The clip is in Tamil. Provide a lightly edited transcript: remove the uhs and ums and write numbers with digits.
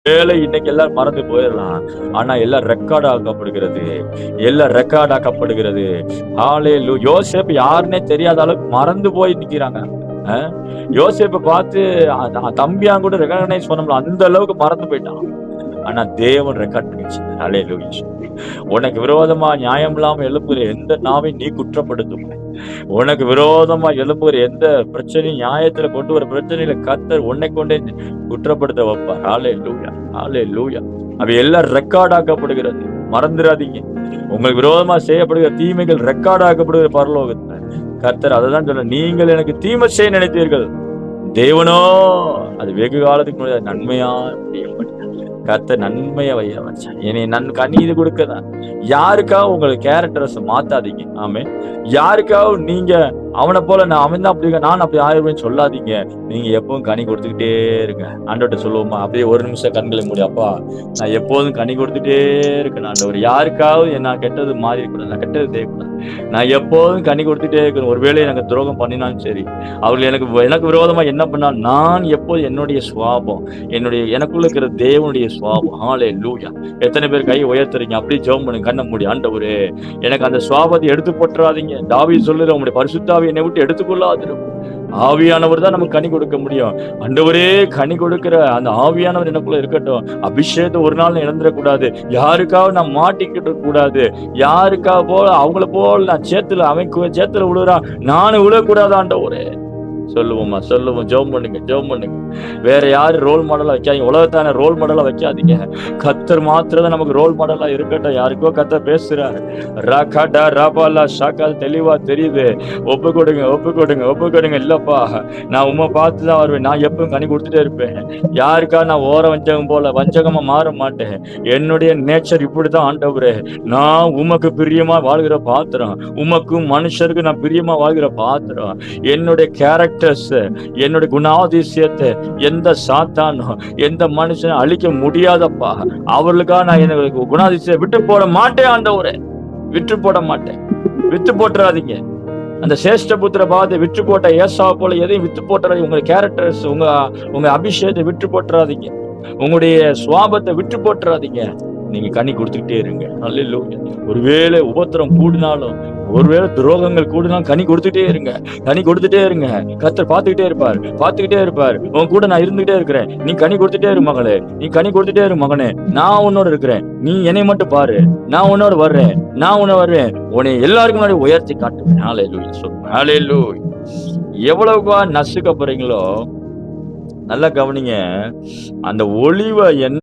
வேலை இன்னைக்கு எல்லாரும் மறந்து போயிடலாம். ஆனா எல்லாம் ரெக்கார்ட் ஆக்கப்படுகிறது. எல்லாம் ரெக்கார்ட் ஆக்கப்படுகிறது. யோசேப்பு யாருன்னே தெரியாத அளவுக்கு மறந்து போய் நிக்கிறாங்க. அ யோசேப்ப பார்த்து தம்பியான் கூட ரெகக்னைஸ் பண்ண முடியல. அந்த அளவுக்கு மறந்து போயிட்டான். ஆனா தேவன் ரெக்கார்ட் பண்ணி வச்சிருந்தார். ஹல்லேலூயா. உனக்கு விரோதமா நியாயம் இல்லாம எழுப்புகிற எந்த நாவை நீ குற்றப்படுத்தும். உனக்கு விரோதமா எழும்புகிற எந்த பிரச்சனையும் நியாயத்துல கொண்டு வர பிரச்சனையில கர்த்தர் உன்னை கொண்டே குற்றப்படுத்த வைப்பார். ஹல்லேலூயா, ஹல்லேலூயா. அவை எல்லாம் ரெக்கார்ட் ஆக்கப்படுகிறது. மறந்துடாதீங்க. உங்களுக்கு விரோதமா செய்யப்படுகிற தீமைகள் ரெக்கார்ட் ஆக்கப்படுகிற பரலோகத்துல கர்த்தர் அததான் சொல்ற, நீங்கள் எனக்கு தீமை செய்ய நினைத்தீர்கள், தேவனோ அது வெகு காலத்துக்கு முன்னாடி நன்மையா செய்யப்பட்டது. கர்த்தர் நன்மையை வைய வச்சான். என்னை கண்ணீர் கொடுக்கதான். யாருக்காக உங்களை கேரக்டர்ஸ் மாத்தாதீங்க. ஆமே. யாருக்காவது நீங்க அவனை போல அவன் தான் அப்படி நான் அப்படி ஆயிடுவேன்னு சொல்லாதீங்க. நீங்க எப்பவும் கனி கொடுத்துக்கிட்டே இருங்க. ஆண்டவர்கிட்ட சொல்லுவோமா, அப்படியே ஒரு நிமிஷம் கண்களை மூடி, அப்பா நான் எப்போதும் கனி கொடுத்துட்டே இருக்கேன் ஆண்டவர். யாருக்காவது நான் கெட்டது மாறி இருக்கக்கூடாது, நான் கெட்டது செய்யக்கூடாது. நான் எப்போதும் கனி கொடுத்துட்டே இருக்கணும். ஒருவேளை எனக்கு துரோகம் பண்ணினாலும் சரி, அவர்கள் எனக்கு விரோதமா என்ன பண்ணாலும் நான் எப்போதும் என்னுடைய சுவாபம், எனக்குள்ள இருக்கிற தேவனுடைய சுவாபம். ஹல்லேலூயா. எத்தனை பேர் கை உயர்த்துறீங்க? அப்படியே ஜெபம் பண்ணுங்க. கண்ணை மூடி, ஆண்டவரே எனக்கு அந்த சுவாபத்தை எடுத்து போட்டுறாதீங்க. தாவீது சொல்லுற, உங்களுடைய பரிசுத்தாவி என்னை விட்டு எடுத்துக்கொள்ளாதிரும். ஆவியானவர் தான் நமக்கு கனி கொடுக்க முடியும். ஆண்டவரே கனி கொடுக்கிற அந்த ஆவியானவர் எனக்குள்ள இருக்கட்டும். அபிஷேகத்தை ஒரு நாள் இழந்துடக்கூடாது. யாருக்காவது நான் மாட்டிக்கிட்டு கூடாது. யாருக்காக போல அவங்கள போல நான் அவன் சேத்துல விழுறான், நானும் விழக்கூடாது ஆண்டவரே. சொல்லுவோமா, சொல்லுவோம். ஜெபம் பண்ணுங்க, ஜெபம் பண்ணுங்க. வேற யாரு ரோல் மாடலா வைக்காதீங்க. உலகத்தான ரோல் மாடலா வைக்காதீங்க. கர்த்தர் மாத்திரம் தான் நமக்கு ரோல் மாடலா இருக்கட்டும். யாருக்கோ கர்த்தர் பேசுறாரு. ராகாடா ராபாலா ஷாக்கா தெளிவா தெரியுது. ஒப்பு கொடுங்க, ஒப்பு கொடுங்க, ஒப்பு கொடுங்க. இல்லப்பா நான் உம்மை பார்த்துதான் வருவேன். நான் எப்பவும் கனி கொடுத்துட்டே இருப்பேன். யாருக்கா நான் வஞ்சகமா மாற மாட்டேன். என்னுடைய நேச்சர் இப்படிதான் ஆண்டவரே. நான் உமக்கு பிரியமா வாழ்கிற பாத்திரம். உமக்கும் மனுஷருக்கு நான் பிரியமா வாழ்கிற பாத்திரம். என்னுடைய கேரக்டர், என்னுடைய குணாதிசயத்தை எந்த சாத்தானோ எந்த மனுஷனும் அழிக்க முடியாதப்பா. அவர்களுக்காக நான் எனக்கு குணாதிசயம் விட்டு போட மாட்டேன் ஆண்டவரே. விட்டு போட மாட்டேன். விட்டு போட்டுறாதீங்க. அந்த சேஷ்ட புத்திர பாவத்தை விட்டு போட்ட ஏசாவை போல எதையும் விட்டு போட்டுறாதீங்க. உங்க கேரக்டர்ஸ், உங்க அபிஷேகத்தை விட்டு போட்டுறாதீங்க. உங்களுடைய சுவாபத்தை விட்டு போட்டுறாதீங்க. நீங்க கனி கொடுத்துக்கிட்டே இருங்க. ஹல்லேலூயா. ஒருவேளை உபத்திரம் கூடினாலும், ஒருவேளை துரோகங்கள் கூடினாலும் கனி கொடுத்துட்டே இருங்க. கனி கொடுத்துட்டே இருங்க. கர்த்தர் பார்த்துக்கிட்டே இருப்பார். உன் கூட நான் இருந்துகிட்டே இருக்கிறேன். நீ கனி கொடுத்துட்டே இரு மகளே, நீ கனி கொடுத்துட்டே இரு மகனே. நான் உன்னோட இருக்கிறேன். நீ என்னை மட்டும் பாரு. நான் உன்னோட வருவேன். உன்னை எல்லாருக்கும் முன்னாடி உயர்த்தி காட்டுவேன். ஹல்லேலூயா சொல்லுங்க. ஹல்லேலூயா. எவ்வளவுக்கா நசுக்க போறீங்களோ நல்லா கவனிங்க. அந்த ஒளிவை